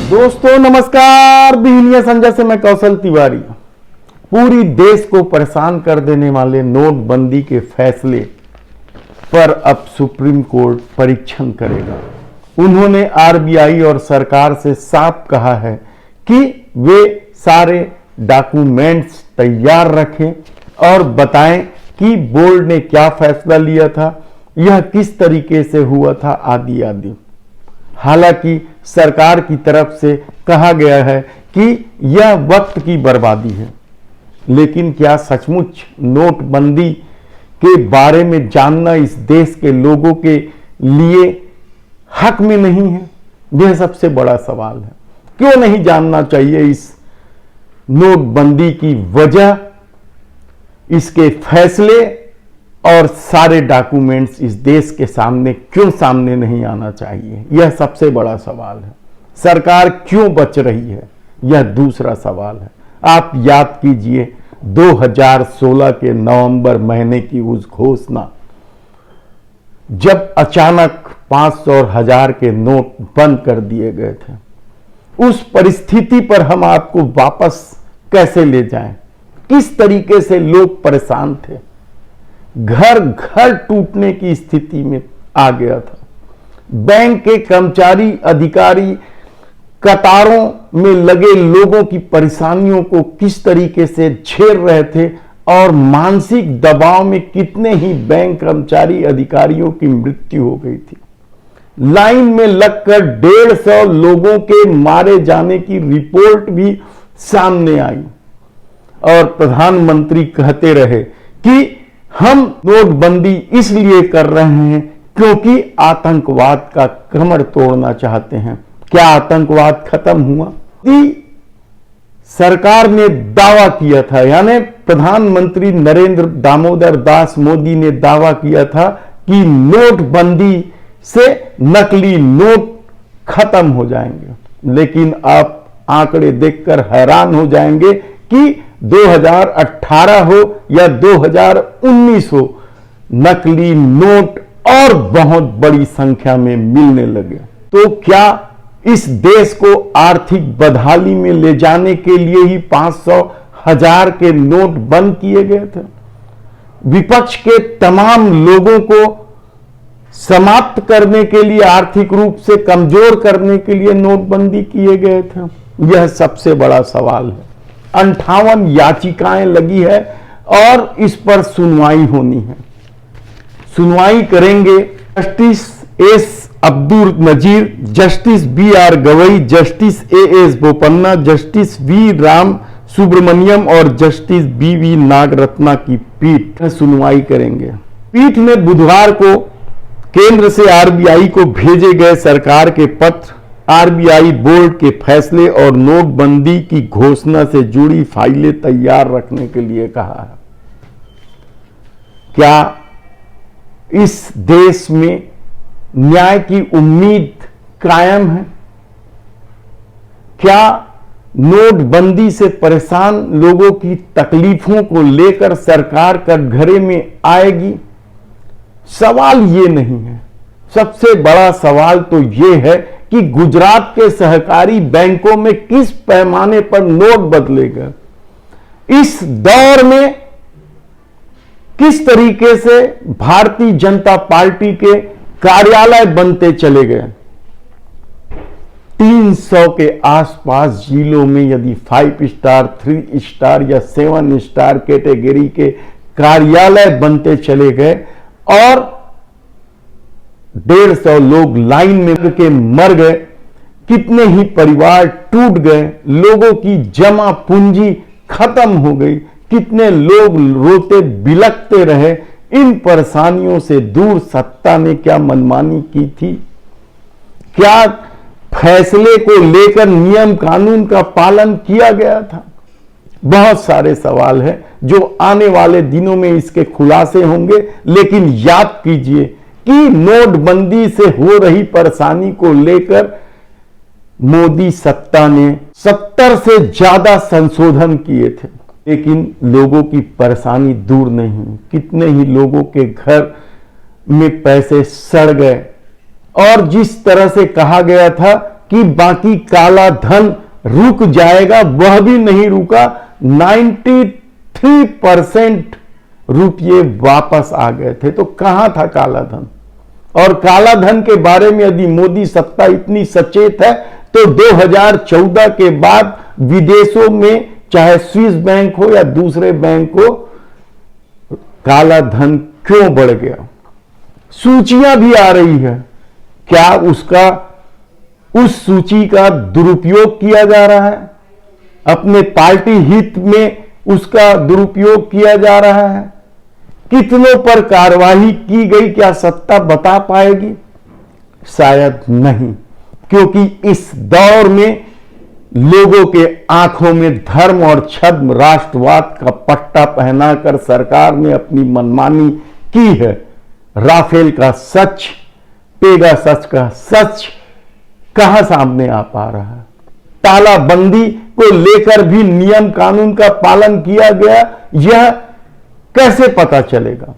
दोस्तों नमस्कार, बिहनिया संजय से मैं कौशल तिवारी। पूरी देश को परेशान कर देने वाले नोटबंदी के फैसले पर अब सुप्रीम कोर्ट परीक्षण करेगा। उन्होंने आरबीआई और सरकार से साफ कहा है कि वे सारे डॉक्यूमेंट्स तैयार रखें और बताएं कि बोर्ड ने क्या फैसला लिया था, यह किस तरीके से हुआ था, आदि आदि। हालांकि सरकार की तरफ से कहा गया है कि यह वक्त की बर्बादी है, लेकिन क्या सचमुच नोटबंदी के बारे में जानना इस देश के लोगों के लिए हक में नहीं है? यह सबसे बड़ा सवाल है। क्यों नहीं जानना चाहिए इस नोटबंदी की वजह, इसके फैसले और सारे डॉक्यूमेंट्स इस देश के सामने क्यों सामने नहीं आना चाहिए? यह सबसे बड़ा सवाल है। सरकार क्यों बच रही है? यह दूसरा सवाल है। आप याद कीजिए 2016 के नवंबर महीने की उस घोषणा, जब अचानक 500 और 1000 के नोट बंद कर दिए गए थे। उस परिस्थिति पर हम आपको वापस कैसे ले जाएं? किस तरीके से लोग परेशान थे, घर घर टूटने की स्थिति में आ गया था। बैंक के कर्मचारी अधिकारी कतारों में लगे लोगों की परेशानियों को किस तरीके से झेल रहे थे और मानसिक दबाव में कितने ही बैंक कर्मचारी अधिकारियों की मृत्यु हो गई थी। लाइन में लगकर 150 लोगों के मारे जाने की रिपोर्ट भी सामने आई और प्रधानमंत्री कहते रहे कि हम नोटबंदी इसलिए कर रहे हैं क्योंकि आतंकवाद का कमर तोड़ना चाहते हैं। क्या आतंकवाद खत्म हुआ? सरकार ने दावा किया था, यानी प्रधानमंत्री नरेंद्र दामोदर दास मोदी ने दावा किया था कि नोटबंदी से नकली नोट खत्म हो जाएंगे। लेकिन आप आंकड़े देखकर हैरान हो जाएंगे कि 2018 हो या 2019 हो, नकली नोट और बहुत बड़ी संख्या में मिलने लगे। तो क्या इस देश को आर्थिक बदहाली में ले जाने के लिए ही 500 1000 के नोट बंद किए गए थे? विपक्ष के तमाम लोगों को समाप्त करने के लिए, आर्थिक रूप से कमजोर करने के लिए नोटबंदी किए गए थे? यह सबसे बड़ा सवाल है। 58 याचिकाएं लगी है और इस पर सुनवाई होनी है। सुनवाई करेंगे justice S Abdul Nazeer, justice B R Gavai, justice A S Bopanna, justice V Ramasubramanian और जस्टिस बी वी नागरत्ना की पीठ सुनवाई करेंगे। पीठ ने बुधवार को केंद्र से आरबीआई को भेजे गए सरकार के पत्र, आरबीआई बोर्ड के फैसले और नोटबंदी की घोषणा से जुड़ी फाइलें तैयार रखने के लिए कहा है। क्या इस देश में न्याय की उम्मीद कायम है? क्या नोटबंदी से परेशान लोगों की तकलीफों को लेकर सरकार कटघरे में आएगी? सवाल ये नहीं है। सबसे बड़ा सवाल तो ये है कि गुजरात के सहकारी बैंकों में किस पैमाने पर नोट बदलेगा। इस दौर में किस तरीके से भारतीय जनता पार्टी के कार्यालय बनते चले गए। 300 के आसपास जिलों में यदि 5 स्टार, 3 स्टार या 7 स्टार कैटेगरी के कार्यालय बनते चले गए और 150 लोग लाइन में के मर गए, कितने ही परिवार टूट गए, लोगों की जमा पूंजी खत्म हो गई, कितने लोग रोते बिलखते रहे। इन परेशानियों से दूर सत्ता ने क्या मनमानी की थी? क्या फैसले को लेकर नियम कानून का पालन किया गया था? बहुत सारे सवाल हैं जो आने वाले दिनों में इसके खुलासे होंगे। लेकिन याद कीजिए कि नोटबंदी से हो रही परेशानी को लेकर मोदी सत्ता ने 70 से ज्यादा संशोधन किए थे, लेकिन लोगों की परेशानी दूर नहीं हुई। कितने ही लोगों के घर में पैसे सड़ गए और जिस तरह से कहा गया था कि बाकी काला धन रुक जाएगा, वह भी नहीं रुका। 93% रुपये वापस आ गए थे। तो कहां था काला धन? और काला धन के बारे में यदि मोदी सत्ता इतनी सचेत है तो 2014 के बाद विदेशों में, चाहे स्विस बैंक हो या दूसरे बैंक हो, काला धन क्यों बढ़ गया? सूचियां भी आ रही है। क्या उस सूची का दुरुपयोग किया जा रहा है? अपने पार्टी हित में उसका दुरुपयोग किया जा रहा है? कितनों पर कार्रवाई की गई, क्या सत्ता बता पाएगी? शायद नहीं, क्योंकि इस दौर में लोगों के आंखों में धर्म और छद्म राष्ट्रवाद का पट्टा पहनाकर सरकार ने अपनी मनमानी की है। राफेल का सच, पेगासस का सच कहां सामने आ पा रहा है? तालाबंदी को लेकर भी नियम कानून का पालन किया गया, यह कैसे पता चलेगा?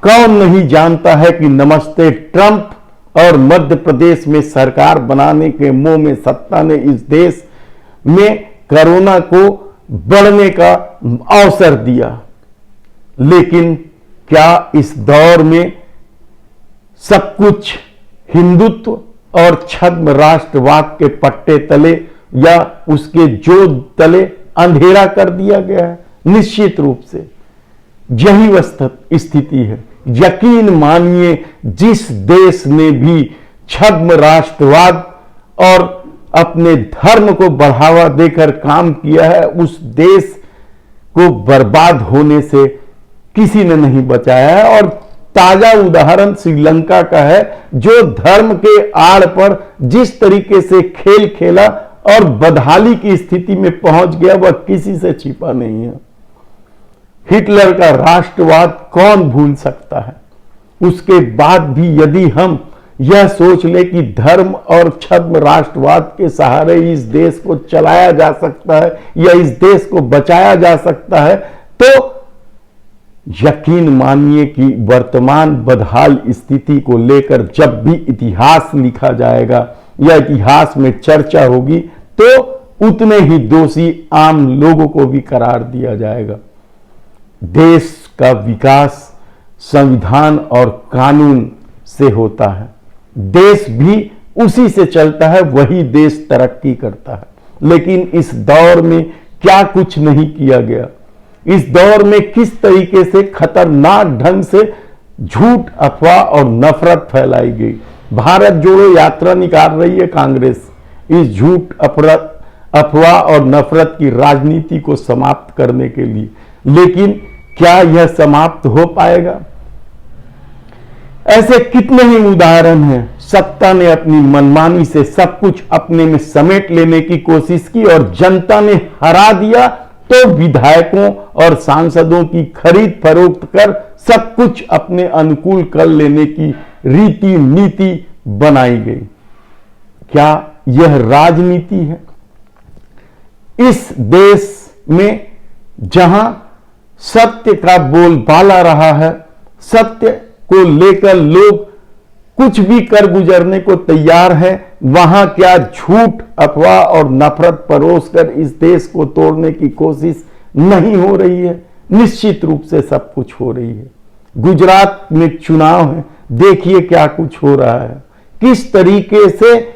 कौन नहीं जानता है कि नमस्ते ट्रंप और मध्य प्रदेश में सरकार बनाने के मोह में सत्ता ने इस देश में कोरोना को बढ़ने का अवसर दिया। लेकिन क्या इस दौर में सब कुछ हिंदुत्व और छद्म राष्ट्रवाद के पट्टे तले या उसके जोध तले अंधेरा कर दिया गया है? निश्चित रूप से यही वस्तु स्थिति है। यकीन मानिए, जिस देश ने भी छद्म राष्ट्रवाद और अपने धर्म को बढ़ावा देकर काम किया है, उस देश को बर्बाद होने से किसी ने नहीं बचाया है। और ताजा उदाहरण श्रीलंका का है, जो धर्म के आड़ पर जिस तरीके से खेल खेला और बदहाली की स्थिति में पहुंच गया, वह किसी से छिपा नहीं है। हिटलर का राष्ट्रवाद कौन भूल सकता है? उसके बाद भी यदि हम यह सोच ले कि धर्म और छद्म राष्ट्रवाद के सहारे इस देश को चलाया जा सकता है या इस देश को बचाया जा सकता है, तो यकीन मानिए कि वर्तमान बदहाल स्थिति को लेकर जब भी इतिहास लिखा जाएगा या इतिहास में चर्चा होगी, तो उतने ही दोषी आम लोगों को भी करार दिया जाएगा। देश का विकास संविधान और कानून से होता है। देश भी उसी से चलता है, वही देश तरक्की करता है। लेकिन इस दौर में क्या कुछ नहीं किया गया? इस दौर में किस तरीके से खतरनाक ढंग से झूठ, अफवाह और नफरत फैलाई गई। भारत जोड़ो यात्रा निकाल रही है कांग्रेस इस झूठ, अफवाह और नफरत की राजनीति को समाप्त करने के लिए। लेकिन क्या यह समाप्त हो पाएगा? ऐसे कितने ही उदाहरण हैं। सत्ता ने अपनी मनमानी से सब कुछ अपने में समेट लेने की कोशिश की और जनता ने हरा दिया, तो विधायकों और सांसदों की खरीद फरोख्त कर सब कुछ अपने अनुकूल कर लेने की रीति नीति बनाई गई। क्या यह राजनीति है? इस देश में जहां सत्य का बोलबाला रहा है, सत्य को लेकर लोग कुछ भी कर गुजरने को तैयार है, वहां क्या झूठ, अफवाह और नफरत परोसकर इस देश को तोड़ने की कोशिश नहीं हो रही है? निश्चित रूप से सब कुछ हो रही है। गुजरात में चुनाव है, देखिए क्या कुछ हो रहा है, किस तरीके से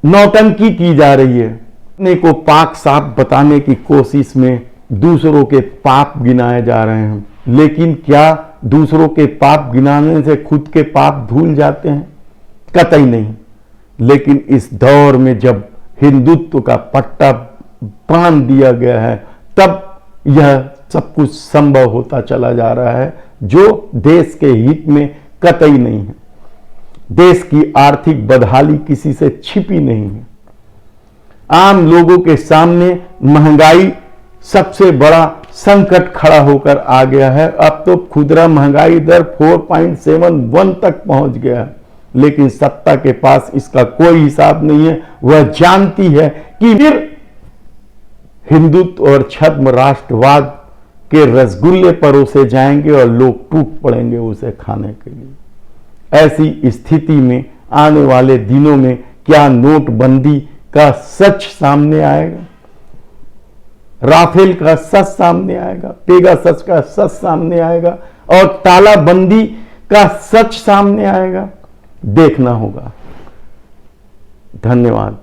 नौटंकी की जा रही है। अपने को पाक साफ बताने की कोशिश में दूसरों के पाप गिनाए जा रहे हैं। लेकिन क्या दूसरों के पाप गिनाने से खुद के पाप धुल जाते हैं? कतई नहीं। लेकिन इस दौर में जब हिंदुत्व का पट्टा बांध दिया गया है, तब यह सब कुछ संभव होता चला जा रहा है, जो देश के हित में कतई नहीं है। देश की आर्थिक बदहाली किसी से छिपी नहीं है। आम लोगों के सामने महंगाई सबसे बड़ा संकट खड़ा होकर आ गया है। अब तो खुदरा महंगाई दर 4.71 तक पहुंच गया है। लेकिन सत्ता के पास इसका कोई हिसाब नहीं है। वह जानती है कि फिर हिंदुत्व और छद्म राष्ट्रवाद के रसगुल्ले परोसे जाएंगे और लोग टूट पड़ेंगे उसे खाने के लिए। ऐसी स्थिति में आने वाले दिनों में क्या नोटबंदी का सच सामने आएगा, राफेल का सच सामने आएगा, पेगासस का सच सामने आएगा और तालाबंदी का सच सामने आएगा, देखना होगा। धन्यवाद।